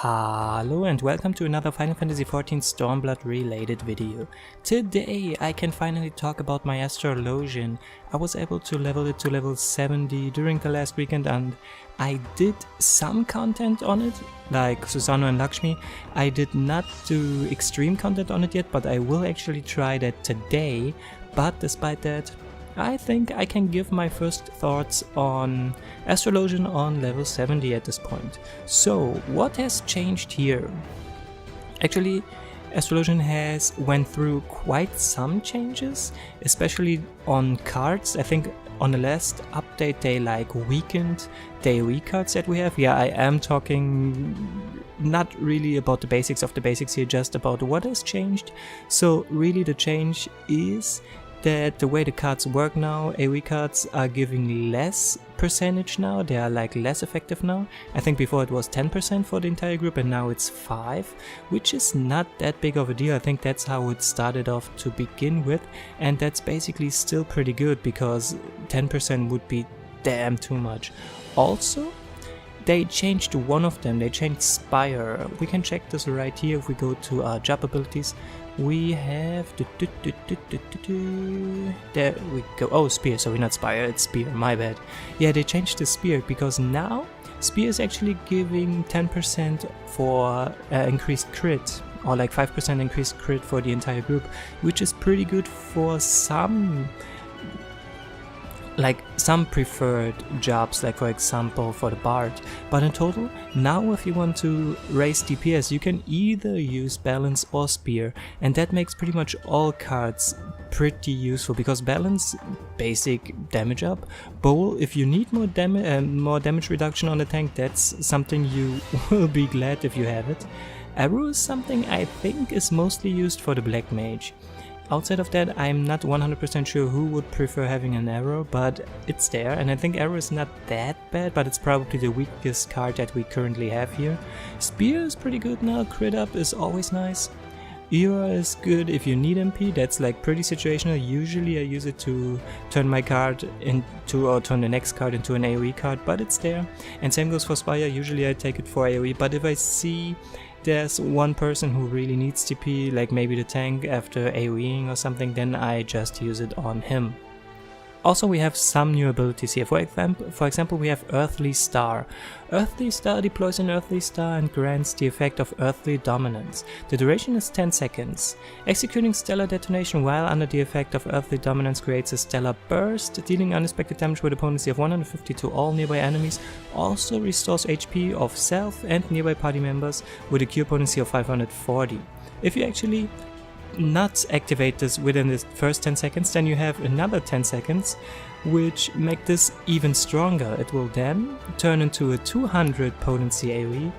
Hello and welcome to another Final Fantasy XIV Stormblood related video. Today I can finally talk about my Astrologian. I was able to level it to level 70 during the last weekend and I did some content on it, like Susanoo and Lakshmi. I did not do extreme content on it yet, but I will actually try that today. But despite that, I think I can give my first thoughts on Astrologian on level 70 at this point. So, what has changed here? Actually, Astrologian has went through quite some changes, especially on cards. I think on the last update they weakened the AoE cards that we have. Yeah, I am talking not really about the basics of the basics here, just about what has changed. So really the change is that the way the cards work now, AoE cards are giving less percentage now, they are less effective now. I think before it was 10% for the entire group and now it's 5%, which is not that big of a deal. I think that's how it started off to begin with, and that's basically still pretty good because 10% would be damn too much. Also, they changed one of them, they changed Spire. We can check this right here if we go to job abilities. We have there we go. Oh, Spear, sorry, not Spire, it's Spear, my bad. Yeah, they changed the Spear because now Spear is actually giving 10% for increased crit, or 5% increased crit for the entire group, which is pretty good for some preferred jobs, like for example for the Bard. But in total, now if you want to raise DPS, you can either use Balance or Spear, and that makes pretty much all cards pretty useful, because Balance, basic damage up. Bowl, if you need more damage reduction on the tank, that's something you will be glad if you have it. Arrow is something I think is mostly used for the Black Mage. Outside of that, I'm not 100% sure who would prefer having an arrow, but it's there, and I think arrow is not that bad, but it's probably the weakest card that we currently have here. Spear is pretty good now, crit up is always nice. Era is good if you need MP, that's pretty situational. Usually I use it to turn my card into, or turn the next card into an AoE card, but it's there. And same goes for Spire, usually I take it for AoE, but if I see there's one person who really needs TP, like maybe the tank after AoEing or something, then I just use it on him. Also, we have some new abilities here. For example, we have Earthly Star. Earthly Star deploys an Earthly Star and grants the effect of Earthly Dominance. The duration is 10 seconds. Executing Stellar Detonation while under the effect of Earthly Dominance creates a Stellar Burst, dealing unexpected damage with a potency of 150 to all nearby enemies. Also restores HP of self and nearby party members with a cure potency of 540. If you actually not activate this within the first 10 seconds, then you have another 10 seconds which make this even stronger. It will then turn into a 200 potency AoE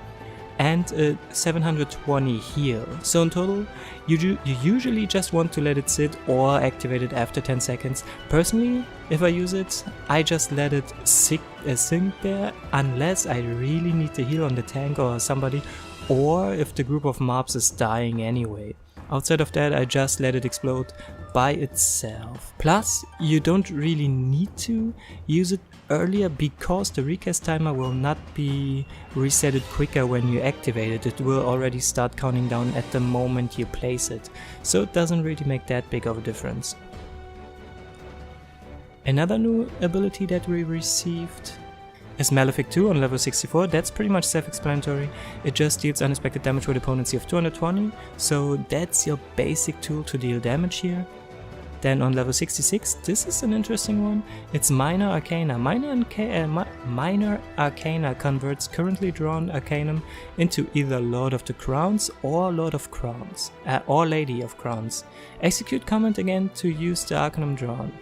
and a 720 heal. So in total, you usually just want to let it sit or activate it after 10 seconds. Personally, if I use it, I just let it sink there unless I really need to heal on the tank or somebody, or if the group of mobs is dying anyway. Outside of that, I just let it explode by itself. Plus, you don't really need to use it earlier because the recast timer will not be resetted quicker when you activate it. It will already start counting down at the moment you place it. So it doesn't really make that big of a difference. Another new ability that we received is Malefic 2 on level 64. That's pretty much self-explanatory. It just deals unexpected damage with a potency of 220, so that's your basic tool to deal damage here. Then on level 66, this is an interesting one. It's Minor Arcana. Minor Arcana converts currently drawn Arcanum into either Lord of the Crowns or Lord of Crowns, or Lady of Crowns. Execute command again to use the Arcanum drawn.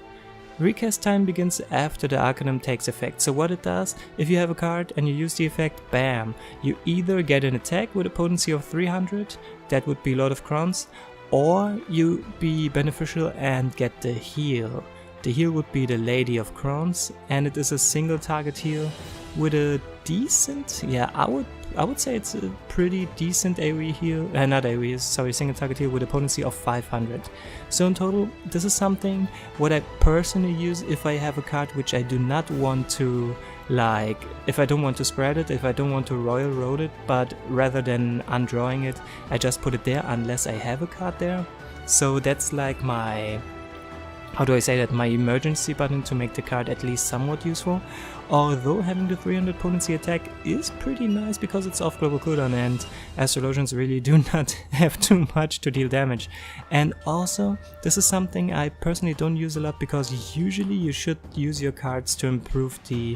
Recast time begins after the Arcanum takes effect, so what it does, if you have a card and you use the effect, bam, you either get an attack with a potency of 300, that would be Lord of Crowns, or you be beneficial and get the heal. The heal would be the Lady of Crowns, and it is a single target heal with a decent, yeah, I would say it's a pretty decent AoE heal, not AoE, sorry, single target heal with a potency of 500. So in total, this is something what I personally use if I have a card which I do not want to Like, if I don't want to spread it, if I don't want to royal road it, but rather than undrawing it, I just put it there unless I have a card there. So that's like my, how do I say that, my emergency button to make the card at least somewhat useful. Although having the 300 potency attack is pretty nice because it's off global cooldown and Astrologians really do not have too much to deal damage. And also, this is something I personally don't use a lot because usually you should use your cards to improve the,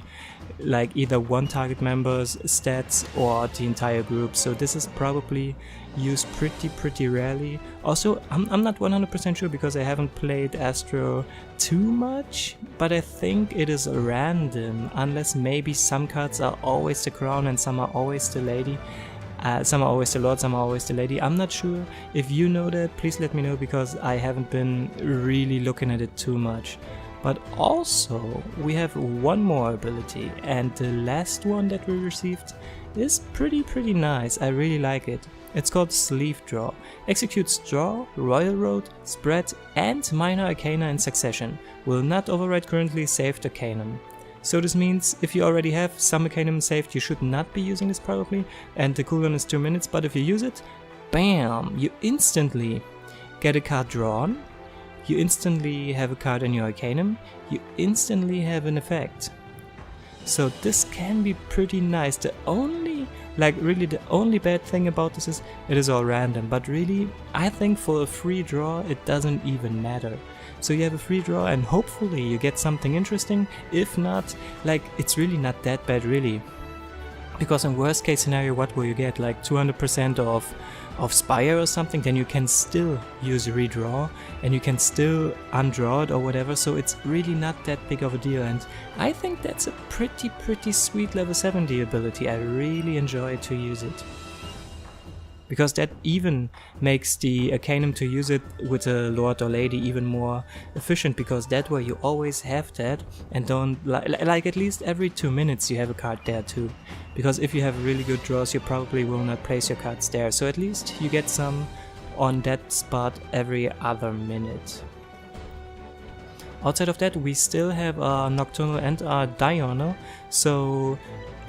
like, either one target member's stats or the entire group. So this is probably used pretty rarely. Also, I'm not 100% sure because I haven't played Astro too much, but I think it is random, unless maybe some cards are always the crown and some are always the lady. Some are always the lord, some are always the lady. I'm not sure. If you know that, please let me know because I haven't been really looking at it too much. But also, we have one more ability, and the last one that we received is pretty nice. I really like it. It's called Sleeve Draw. Executes Draw, Royal Road, Spread and Minor Arcana in succession. Will not override currently saved Arcanum. So this means if you already have some Arcanum saved, you should not be using this probably, and the cooldown is 2 minutes, but if you use it, bam! You instantly get a card drawn, you instantly have a card in your Arcanum, you instantly have an effect. So this can be pretty nice. The only, like really the only bad thing about this is it is all random, but really I think for a free draw it doesn't even matter. So you have a free draw and hopefully you get something interesting. If not, like, it's really not that bad really. Because in worst case scenario, what will you get? Like 200% of Spire or something, then you can still use redraw and you can still undraw it or whatever, so it's really not that big of a deal, and I think that's a pretty sweet level 70 ability. I really enjoy to use it. Because that even makes the Arcanum to use it with a Lord or Lady even more efficient, because that way you always have that and don't, like at least every 2 minutes you have a card there too. Because if you have really good draws you probably will not place your cards there, so at least you get some on that spot every other minute. Outside of that we still have our Nocturnal and our Diurnal, so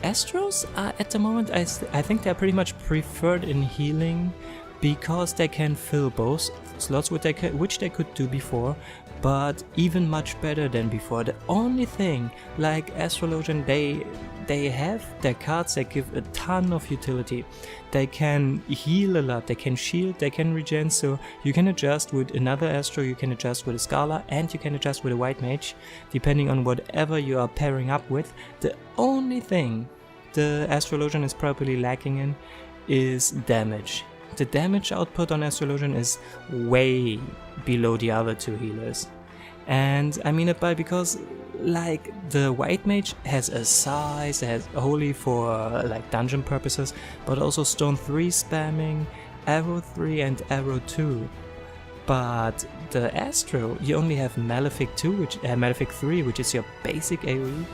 Astros are at the moment, I think they're pretty much preferred in healing because they can fill both slots, which they could do before, but even much better than before. The only thing, like Astrologian, they have their cards that give a ton of utility. They can heal a lot, they can shield, they can regen, so you can adjust with another Astro, you can adjust with a Scala, and you can adjust with a White Mage, depending on whatever you are pairing up with. The only thing the Astrologian is probably lacking in is damage. The damage output on Astrologian is way below the other two healers. And I mean it by because, like, the White Mage has a size, has wholly for like dungeon purposes, but also Stone 3 spamming, Arrow 3 and Arrow 2. But the Astro, you only have Malefic 2, Malefic 3, which is your basic AoE,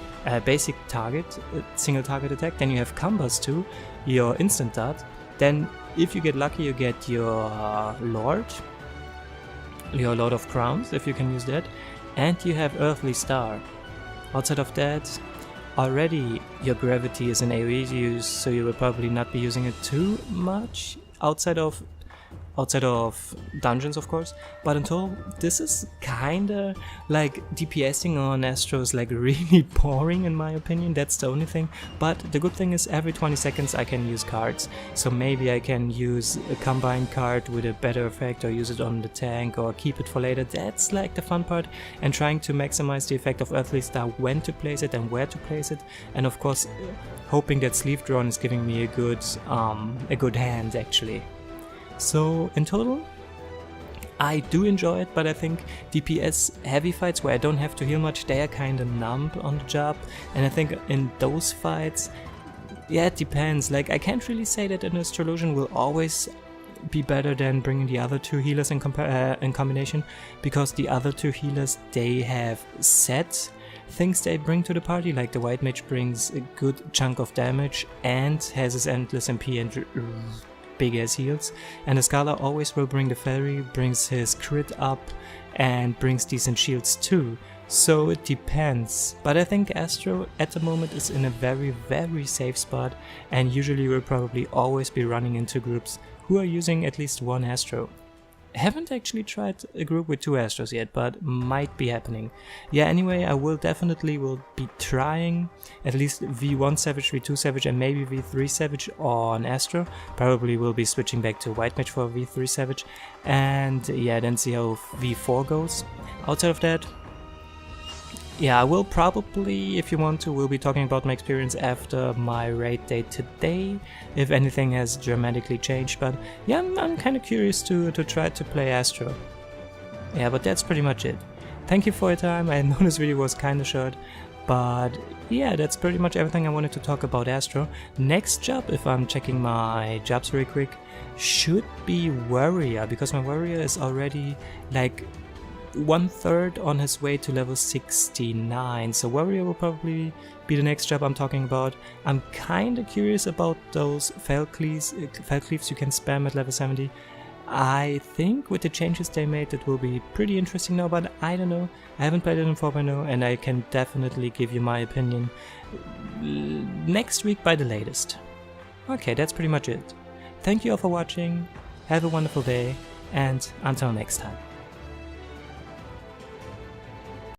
basic target, single target attack. Then you have Combust 2, your instant dart. Then, if you get lucky, you get your Lord of Crowns, if you can use that. And you have Earthly Star. Outside of that, already your Gravity is an AoE use, so you will probably not be using it too much outside of dungeons, of course, but until this is kinda like DPSing on Astros, like really boring in my opinion. That's the only thing, but the good thing is every 20 seconds I can use cards, so maybe I can use a combined card with a better effect or use it on the tank or keep it for later. That's like the fun part, and trying to maximize the effect of Earthly Star, when to place it and where to place it, and of course hoping that Sleeve Drawn is giving me a good hand actually. So in total, I do enjoy it, but I think DPS heavy fights where I don't have to heal much, they are kinda numb on the job, and I think in those fights, yeah, it depends. Like, I can't really say that an Astrologian will always be better than bringing the other two healers in combination, because the other two healers, they have set things they bring to the party, like the White Mage brings a good chunk of damage and has his endless MP and big ass heals, and the Scala always will bring the Fairy, brings his crit up and brings decent shields too. So it depends, but I think Astro at the moment is in a very safe spot, and usually will probably always be running into groups who are using at least one Astro. Haven't actually tried a group with 2 Astros yet, but might be happening. Yeah, anyway, I will definitely be trying at least V1 Savage, V2 Savage and maybe V3 Savage on Astro. Probably will be switching back to White Mage for V3 Savage, and yeah, then see how V4 goes. Outside of that, yeah, I will probably, if you want to, we'll be talking about my experience after my raid day today, if anything has dramatically changed, but yeah, I'm kind of curious to try to play Astro. Yeah, but that's pretty much it. Thank you for your time. I know this video was kind of short, but yeah, that's pretty much everything I wanted to talk about Astro. Next job, if I'm checking my jobs very quick, should be Warrior, because my Warrior is already like 1/3 on his way to level 69, so Warrior will probably be the next job I'm talking about. I'm kinda curious about those Fell Cleaves you can spam at level 70. I think with the changes they made it will be pretty interesting now, but I don't know. I haven't played it in 4.0 and I can definitely give you my opinion next week by the latest. Okay, that's pretty much it. Thank you all for watching, have a wonderful day, and until next time.